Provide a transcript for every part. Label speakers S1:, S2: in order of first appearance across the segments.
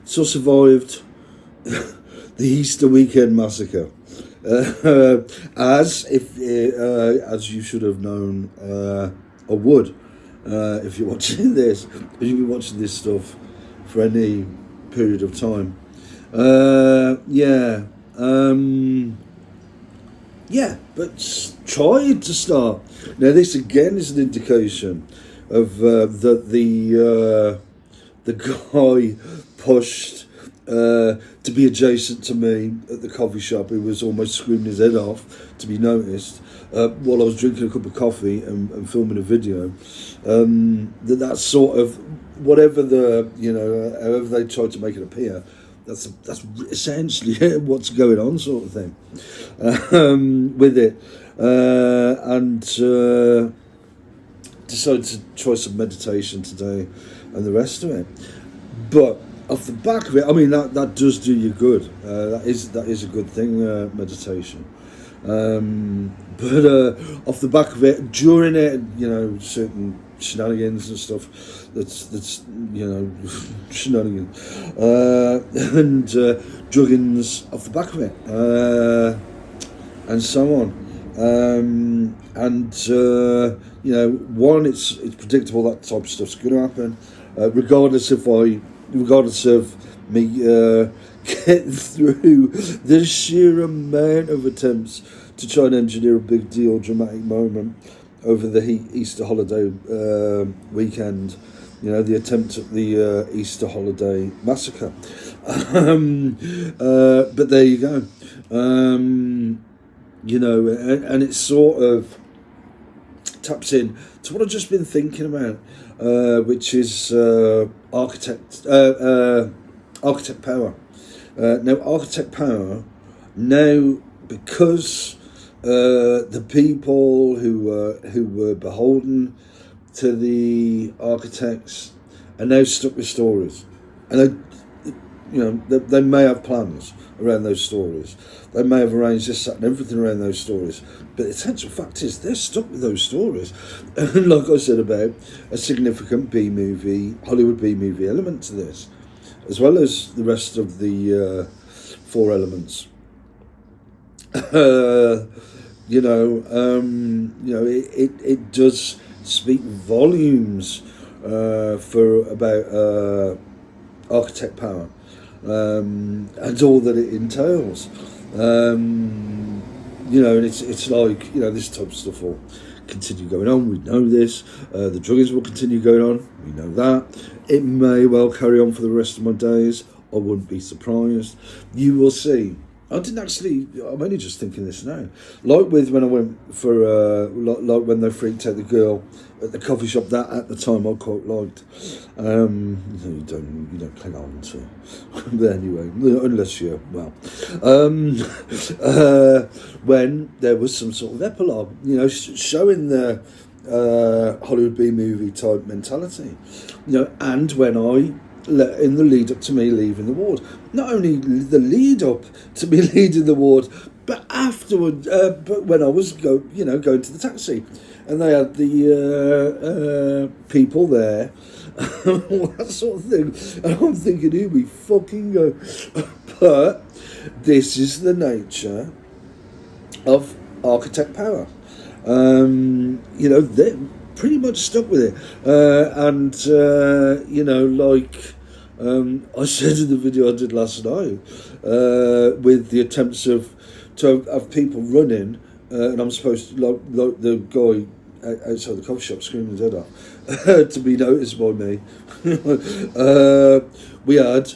S1: so survived the Easter weekend massacre. As you should have known, or would, if you're watching this, if you've been watching this stuff for any period of time. But tried to start. Now this again is an indication of that the guy pushed to be adjacent to me at the coffee shop, who was almost screaming his head off to be noticed while I was drinking a cup of coffee and filming a video. That's sort of whatever however they tried to make it appear. That's essentially what's going on, sort of thing, with it, and decided to try some meditation today and the rest of it. But off the back of it, I mean that does do you good. That is a good thing, meditation. But off the back of it, during it, certain shenanigans and stuff. That's shenanigans and druggings off the back of it, and so on. One, it's predictable that type of stuff's going to happen, regardless of me getting through the sheer amount of attempts to try and engineer a big deal, dramatic moment over the Easter holiday weekend. The attempt at the Easter holiday massacre. But there you go. And it sort of taps in to what I've just been thinking about, which is architect power. Now, architect power, now, because the people who were beholden to the architects are now stuck with stories, and they may have plans around those stories. They may have arranged this, that, and everything around those stories. But the essential fact is they're stuck with those stories. And like I said about a significant Hollywood B-movie element to this, as well as the rest of the four elements. It does speak volumes about architect power and all that it entails. And it's like, this type of stuff will continue going on. We know this. The druggings will continue going on. We know that. It may well carry on for the rest of my days. I wouldn't be surprised. You will see. I'm only just thinking this now. Like with when I went for, like when they freaked out the girl at the coffee shop, that at the time I quite liked. You don't cling on to, but anyway, unless you're, when there was some sort of epilogue, showing the Hollywood B-movie type mentality, and when in the lead up to me leaving the ward. Not only the lead up to me leaving the ward, but afterward, but when I was going to the taxi, and they had the people there, all that sort of thing, and I'm thinking, here we fucking go. But this is the nature of architect power. They're pretty much stuck with it, I said in the video I did last night, with the attempts to have people running, and I'm supposed to, like the guy outside the coffee shop screaming his head off, to be noticed by me. We had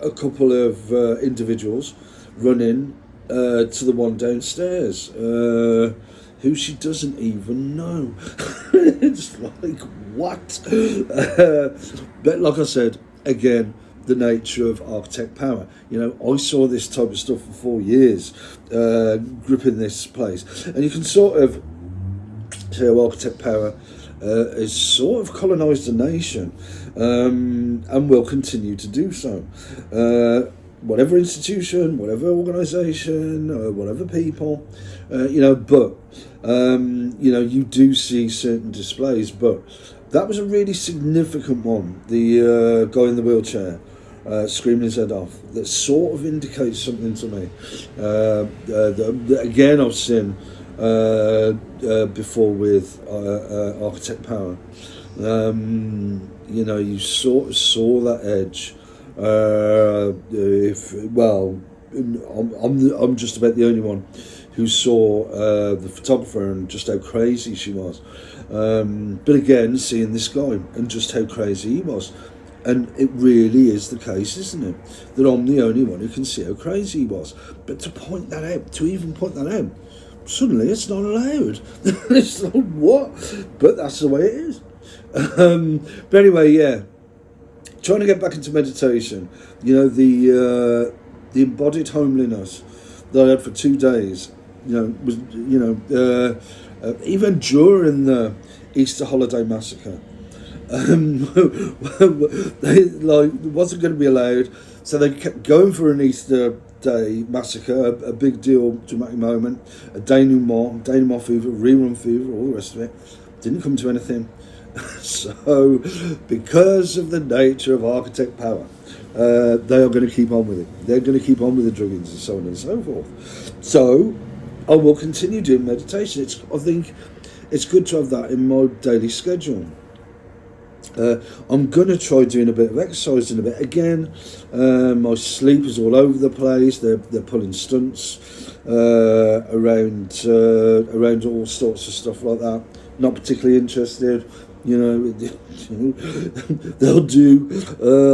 S1: a couple of individuals running to the one downstairs, who she doesn't even know. It's like, what? But like I said, again, the nature of architect power. I saw this type of stuff for 4 years, gripping this place. And you can sort of see how architect power has sort of colonised the nation, and will continue to do so. Whatever institution, whatever organisation, whatever people, you do see certain displays, but that was a really significant one. The guy in the wheelchair, screaming his head off. That sort of indicates something to me. That again, I've seen before with Architect Power. You know, you sort of saw that edge. I'm just about the only one who saw the photographer and just how crazy she was. But again, seeing this guy and just how crazy he was. And it really is the case, isn't it? That I'm the only one who can see how crazy he was. But to point that out, to even point that out, suddenly it's not allowed. It's not what? But that's the way it is. But anyway, yeah. Trying to get back into meditation. You know, the embodied homeliness that I had for 2 days, you know, was, you know, even during the Easter holiday massacre, they wasn't going to be allowed, so they kept going for an Easter Day massacre, a big deal, dramatic moment, a denouement fever, rerun fever, all the rest of it. Didn't come to anything. So, because of the nature of Architect Power, they are going to keep on with it. They're going to keep on with the druggings and so on and so forth. So, I will continue doing meditation. I think it's good to have that in my daily schedule. I'm going to try doing a bit of exercise in a bit. Again, my sleep is all over the place. They're pulling stunts around all sorts of stuff like that. Not particularly interested. You know, they'll do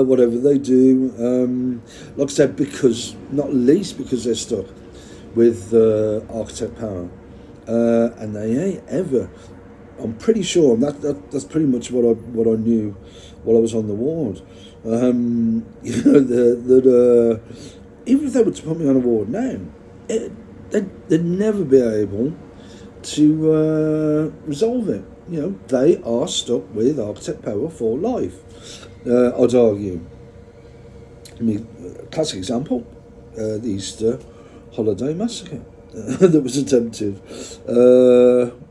S1: whatever they do. Like I said, not least because they're stuck with Architect Power, and they ain't ever. I'm pretty sure that's pretty much what I knew while I was on the ward. You know, that even if they were to put me on a ward now, they'd never be able to resolve it. You know, they are stuck with Architect Power for life. I'd argue. I mean, classic example, the Easter holiday massacre that was attempted.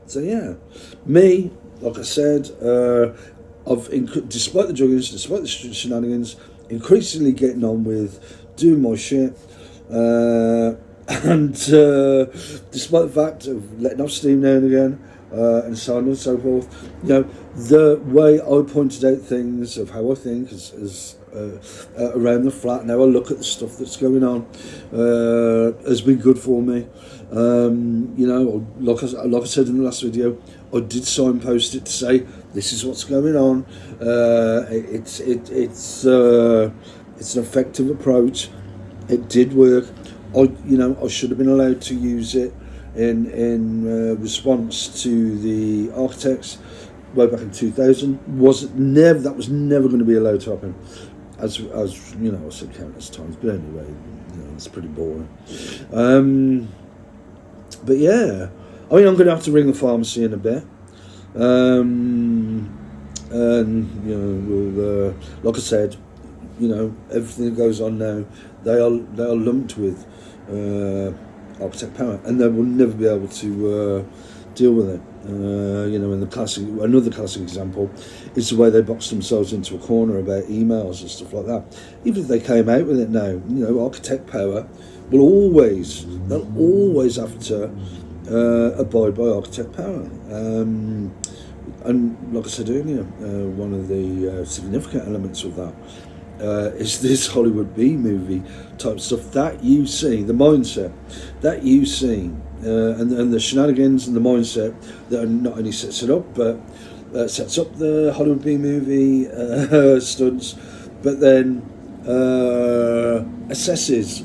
S1: So yeah, me, like I said, despite the druggings, despite the shenanigans, increasingly getting on with doing my shit. And despite the fact of letting off steam now and again, and so on and so forth, you know, the way I pointed out things of how I think is around the flat, and how I look at the stuff that's going on, has been good for me. You know, like I said in the last video, I did signpost it to say this is what's going on. It's an effective approach. It did work. I should have been allowed to use it in response to the architects way back in 2000. That was never going to be allowed to happen. As you know, I said countless times. But anyway, you know, it's pretty boring. But yeah, I mean, I'm going to have to ring the pharmacy in a bit. And you know, we'll, like I said, you know, everything that goes on now, they are lumped with Architect Power, and they will never be able to deal with it. You know, another classic example is the way they box themselves into a corner about emails and stuff like that. Even if they came out with it now, you know, Architect Power they'll always have to abide by Architect Power. And like I said earlier, one of the significant elements of that is this Hollywood B movie type stuff that you see, the mindset that you see, and the shenanigans and the mindset that not only sets it up, but sets up the Hollywood B movie stunts, but then assesses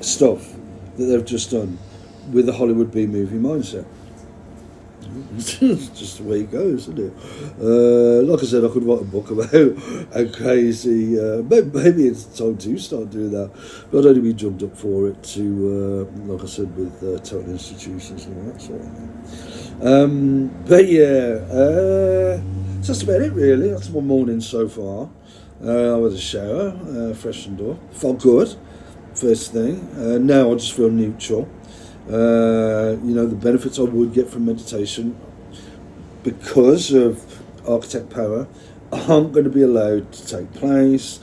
S1: stuff that they've just done with the Hollywood B movie mindset. It's just the way it goes, isn't it? Like I said, I could write a book about how crazy. Maybe it's time to start doing that, but I'd only be jumped up for it to, like I said, with total institutions and all that sort of thing. But yeah, that's about it really. That's my morning so far. I had a shower, freshened up, felt good. First thing. Now I just feel neutral. You know, the benefits I would get from meditation because of Architect Power aren't going to be allowed to take place.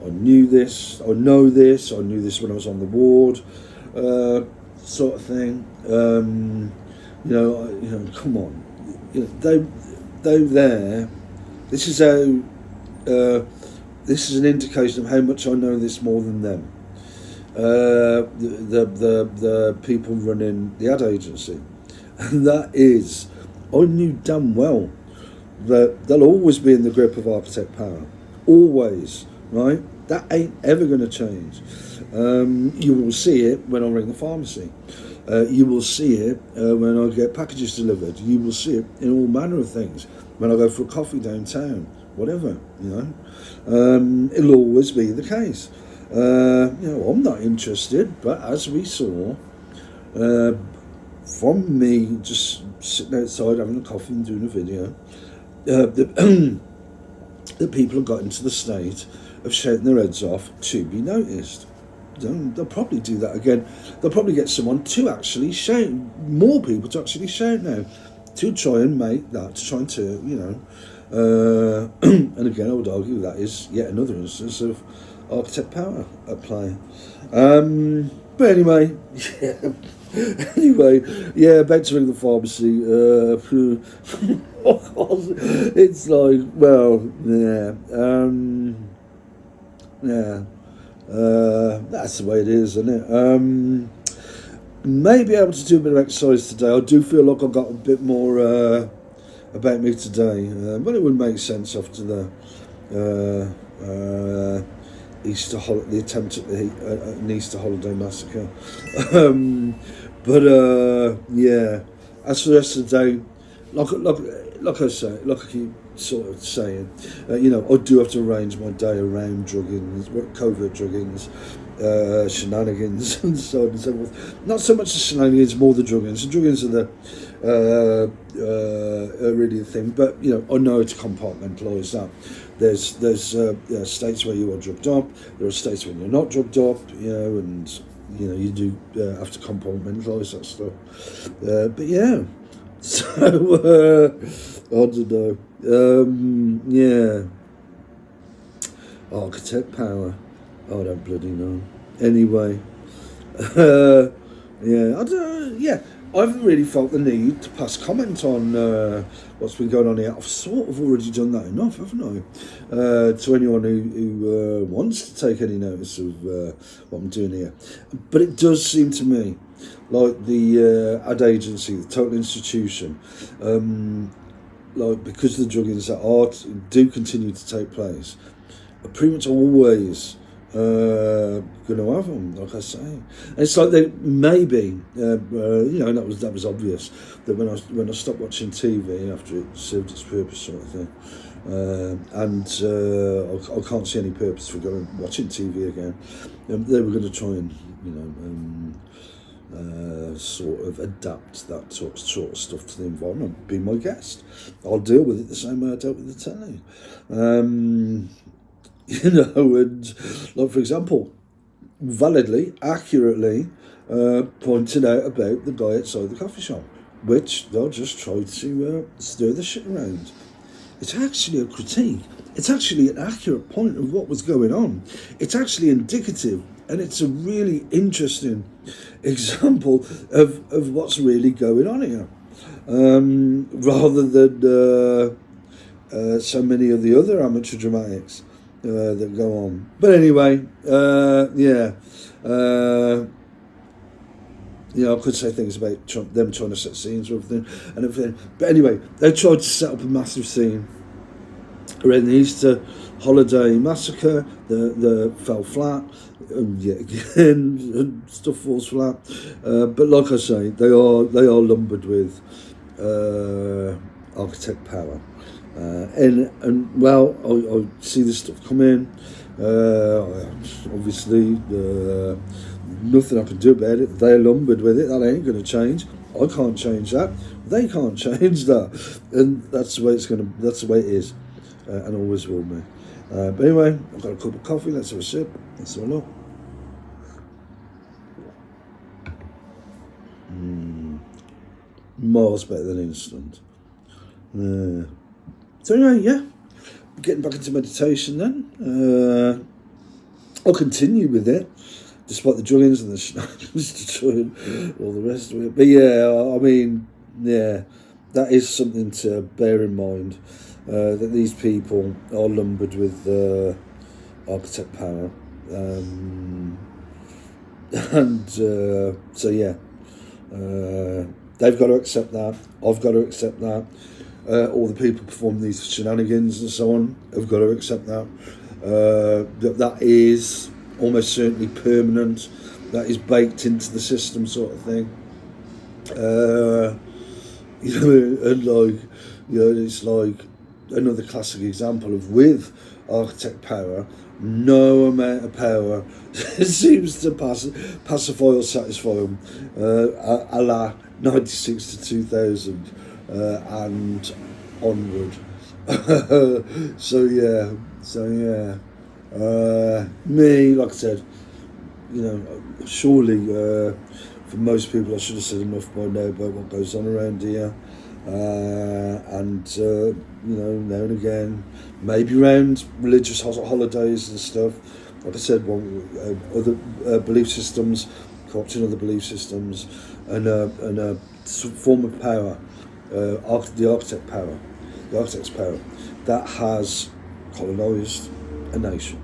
S1: I knew this, I know this, I knew this when I was on the ward, sort of thing. Come on, they there. This is how. This is an indication of how much I know this more than them. The people running the ad agency, and that is, I knew damn well that they'll always be in the grip of architect power, always, right? That ain't ever going to change. You will see it when I ring the pharmacy. You will see it when I get packages delivered. You will see it in all manner of things. When I go for a coffee downtown, whatever, it'll always be the case. I'm not interested, but as we saw, from me just sitting outside having a coffee and doing a video, that people have got into the state of shouting their heads off to be noticed. They'll probably do that again. They'll probably get someone to actually shout, more people to actually shout now, to try and make that, to try and turn, and again, I would argue that is yet another instance of architect power at play. But anyway, back to ring the pharmacy. It's like, well, that's the way it is, isn't it? May be able to do a bit of exercise today. I do feel like I've got a bit more about me today, but it would make sense after the the attempt at an Easter holiday massacre. As for the rest of the day, like I say, like I keep sort of saying, I do have to arrange my day around druggings, covert druggings, shenanigans, and so on and so forth. Not so much the shenanigans, more the druggings. The druggings are really the thing, but I know to compartmentalise that. There's states where you are drugged up. There are states when you're not drugged up. And you do have to compartmentalise that stuff. But yeah, so I don't know. Architect power. I don't bloody know. Anyway, I haven't really felt the need to pass comment on what's been going on here. I've sort of already done that enough, haven't I? To anyone who wants to take any notice of what I'm doing here. But it does seem to me like the ad agency, the total institution, because the druggings that do continue to take place, are pretty much always going to have them, like I say. And it's like they maybe, that was obvious that when I stopped watching TV after it served its purpose, sort of thing, I can't see any purpose for going watching TV again. They were going to try and sort of adapt that sort of stuff to the environment. Be my guest. I'll deal with it the same way I dealt with the telly. And like, for example, validly, accurately pointed out about the guy outside the coffee shop, which they'll just try to stir the shit around. It's actually a critique. It's actually an accurate point of what was going on. It's actually indicative, and it's a really interesting example of what's really going on here, rather than so many of the other amateur dramatics that go on. But anyway, I could say things about them trying to set scenes and everything. But anyway, they tried to set up a massive scene around the Easter holiday massacre. The fell flat, and yet again stuff falls flat. But like I say, they are lumbered with architect power. I see this stuff come in. Obviously, nothing I can do about it. They're lumbered with it. That ain't going to change. I can't change that. They can't change that, and that's the way That's the way it is, and always will be. But anyway, I've got a cup of coffee. Let's have a sip. Let's have a look. Miles better than instant. So anyway, getting back into meditation then. I'll continue with it, despite the drillings and the destroying all the rest of it. But yeah, I mean, yeah, that is something to bear in mind, that these people are lumbered with architect power. And so yeah, they've got to accept that. I've got to accept that. All the people performing these shenanigans and so on have got to accept that. That is almost certainly permanent. That is baked into the system, sort of thing. You know, and like, you know, it's like another classic example of with architect power, no amount of power seems to pacify or satisfy them, a la 96 to 2000 and onward. So yeah, me, like I said, you know, surely for most people I should have said enough by now about what goes on around here. And you know, now and again, maybe around religious holidays and stuff. Like I said, other belief systems, co-opting other belief systems, and a form of power, the architect's power, that has colonised a nation.